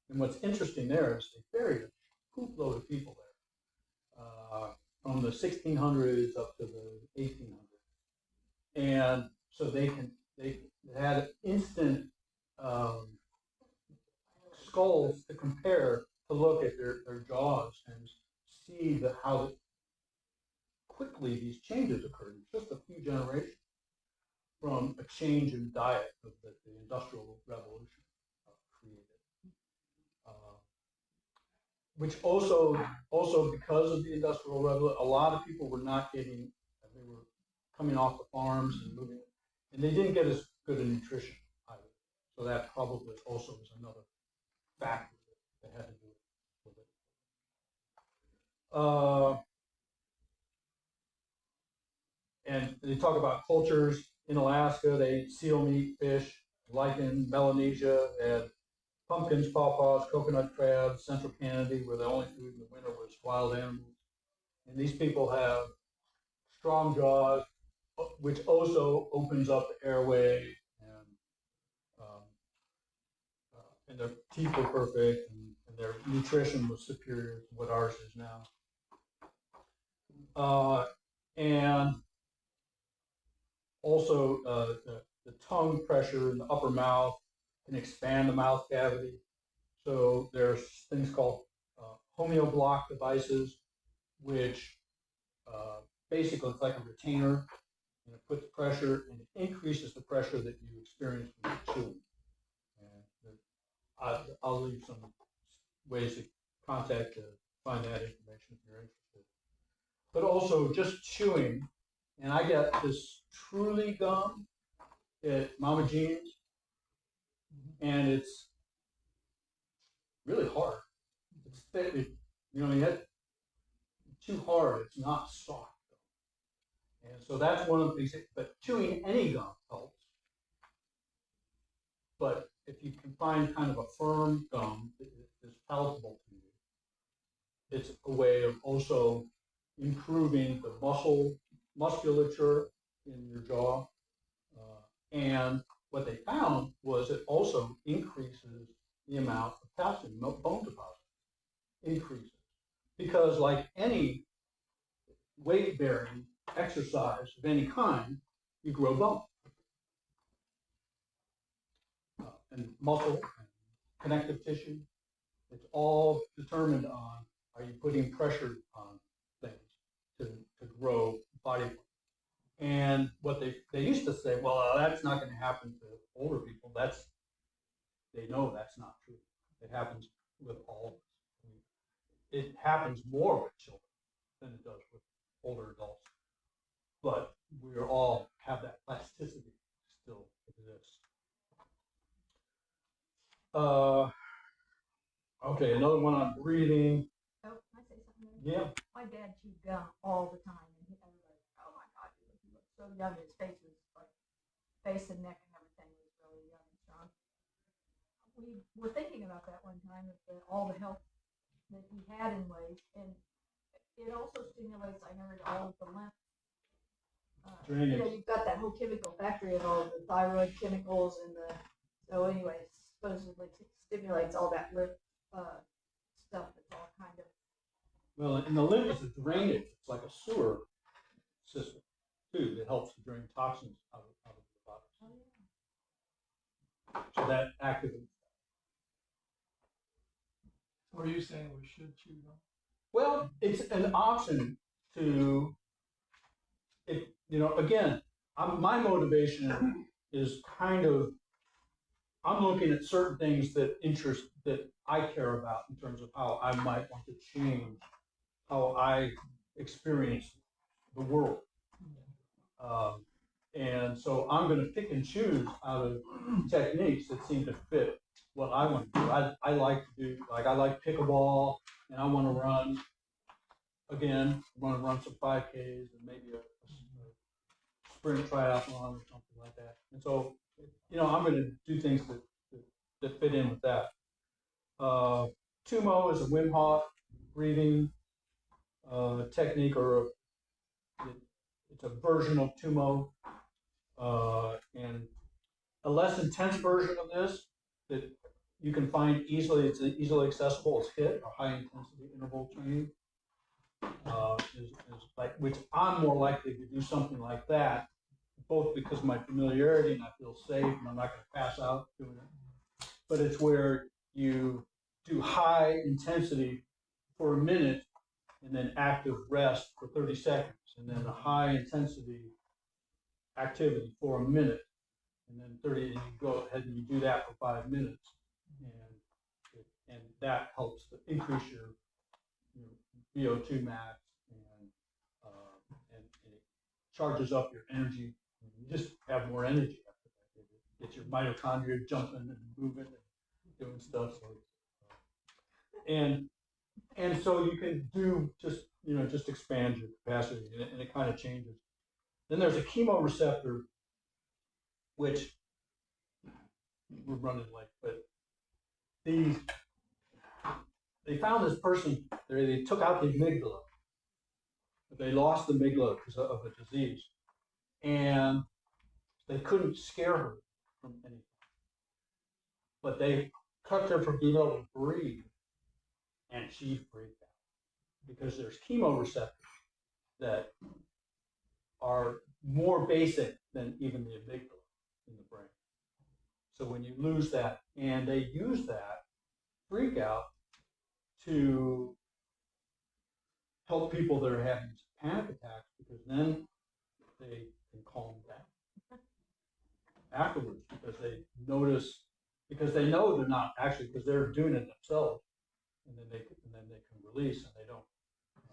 And what's interesting there is they buried a poop load of people there, from the 1600s up to the 1800s. And so they had instant skulls to compare, to look at their jaws and see how quickly these changes occurred in just a few generations from a change in diet that the Industrial Revolution created. Which also because of the Industrial Revolution, a lot of people were not getting, they were coming off the farms and moving, and they didn't get as good a nutrition either. So that probably also was another factor that had to do with it. And they talk about cultures in Alaska. They eat seal meat, fish, lichen, Melanesia, and pumpkins, pawpaws, coconut crabs. Central Canada, where the only food in the winter was wild animals. And these people have strong jaws, which also opens up the airway, and their teeth were perfect, and their nutrition was superior to what ours is now. And also the tongue pressure in the upper mouth can expand the mouth cavity. So there's things called homeoblock devices, which basically it's like a retainer, and it puts pressure and it increases the pressure that you experience when you're chewing. And I'll leave some ways to contact to find that information if you're interested. But also just chewing, and I get this Truly gum at Mama Jean's, and it's really hard. It's thick. You get too hard. It's not soft, And so that's one of the things, but chewing any gum helps. But if you can find kind of a firm gum that is palatable to you, it's a way of also improving the musculature in your jaw. And what they found was it also increases the amount of calcium, bone deposit increases. Because like any weight-bearing exercise of any kind, you grow bone. And muscle, and connective tissue, it's all determined on, are you putting pressure on things to grow body weight? And what they used to say, well, that's not going to happen to older people. They know that's not true. It happens with all of us. It happens more with children than it does with older adults. But we all have that plasticity still exists. Okay, another one on breathing. Oh, can I say something? Yeah. My dad chewed gum all the time, and everybody, oh my God, he looked so young. His face was like, face and neck and everything was really young and strong. We were thinking about that one time, of all the health that he had in ways, and it also stimulates, I heard, all of the lymph. Drainage. You've got that whole chemical factory of all the thyroid chemicals and so anyway, it supposedly stimulates all that lymph stuff that's all kind of. Well, and the lymph is a drainage. It's like a sewer system, too, that helps to drain toxins out of the body. So that activates. So are you saying we should chew gum? Well, it's an option to, if, again, my motivation is kind of, I'm looking at certain things that I care about in terms of how I might want to change how I experience the world. And so I'm going to pick and choose out of techniques that seem to fit what I want to do. I like pickleball, and I want to run, some 5Ks and maybe a sprint triathlon or something like that. And so, I'm going to do things that fit in with that. Tumo is a Wim Hof breathing technique, or it's a version of Tumo, and a less intense version of this that you can find easily. It's easily accessible. It's HIIT, or high intensity interval training. Is like, which I'm more likely to do something like that, both because of my familiarity and I feel safe and I'm not going to pass out doing it. But it's where you do high intensity for a minute and then active rest for 30 seconds, and then a high intensity activity for a minute, and then 30, and you go ahead and you do that for 5 minutes, and that helps to increase your VO2 max, and it charges up your energy. You just have more energy after that. It gets your mitochondria jumping and moving and doing stuff. And so you can do just expand your capacity, and it kind of changes. Then there's a chemoreceptor, which we're running late, but they found this person, they took out the amygdala. They lost the amygdala because of a disease, and they couldn't scare her from anything. But they cut her from being able to breathe, and she freaked out because there's chemoreceptors that are more basic than even the amygdala in the brain. So when you lose that, and they use that freak out to help people that are having panic attacks, because then they can calm down afterwards, because they notice, because they know they're not actually, because they're doing it themselves, and then they can release, and they don't.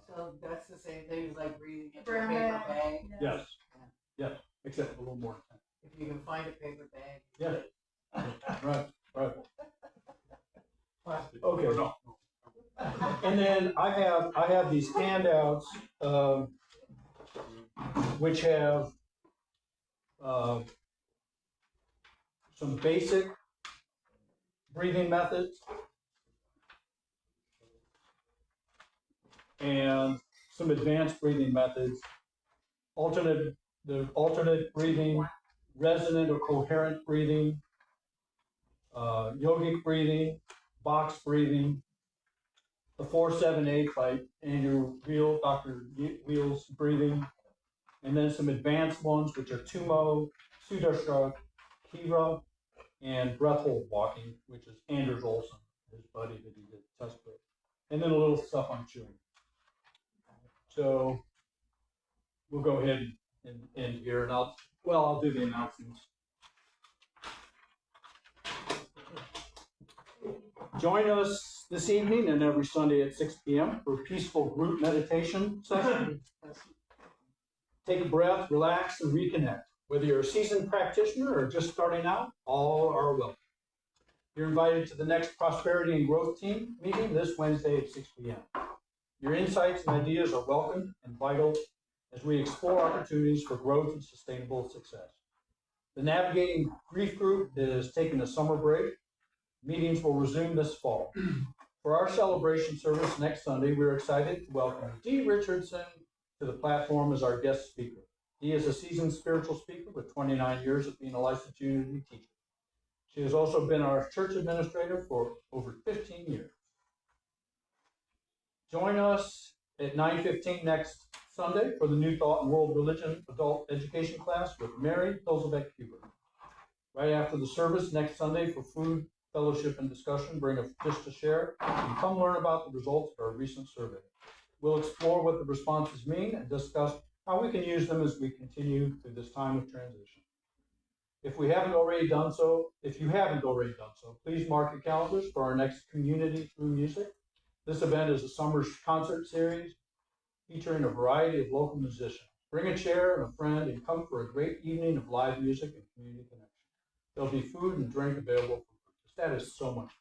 So that's the same thing as like breathing into a Brown paper bag. bag. Yes, yes, except a little more intense. If you can find a paper bag. Yeah, right. Plastic. Okay. No. And then I have these handouts. which have some basic breathing methods and some advanced breathing methods, alternate breathing, resonant or coherent breathing, yogic breathing, box breathing, the 4-7-8 by Dr. Wheel's breathing, and then some advanced ones, which are Tumo, Sudarsha, Kira, and breath hold walking, which is Anders Olsen, his buddy that he did test with, and then a little stuff on chewing. So we'll go ahead and end here, and I'll do the announcements. Join us this evening and every Sunday at 6 p.m. for a peaceful group meditation session. Take a breath, relax, and reconnect. Whether you're a seasoned practitioner or just starting out, all are welcome. You're invited to the next Prosperity and Growth Team meeting this Wednesday at 6 p.m. Your insights and ideas are welcome and vital as we explore opportunities for growth and sustainable success. The Navigating Grief Group is taking a summer break. Meetings will resume this fall. For our celebration service next Sunday, we're excited to welcome Dee Richardson to the platform as our guest speaker. Dee is a seasoned spiritual speaker with 29 years of being a licensed Unity teacher. She has also been our church administrator for over 15 years. Join us at 9:15 next Sunday for the New Thought and World Religion adult education class with Mary Pilzebeck-Huber. Right after the service next Sunday for food, fellowship, and discussion, bring a dish to share and come learn about the results of our recent survey. We'll explore what the responses mean and discuss how we can use them as we continue through this time of transition. If you haven't already done so, please mark your calendars for our next Community Through Music. This event is a summer concert series featuring a variety of local musicians. Bring a chair and a friend and come for a great evening of live music and community connection. There'll be food and drink available for purchase. That is so much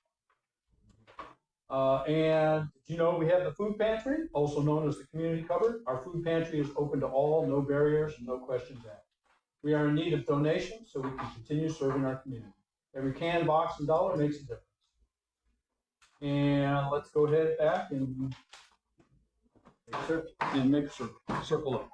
fun. And did you know we have the food pantry, also known as the community cupboard? Our food pantry is open to all, no barriers, and no questions asked. We are in need of donations so we can continue serving our community. Every can, box, and dollar makes a difference. And let's go ahead back and make a circle up.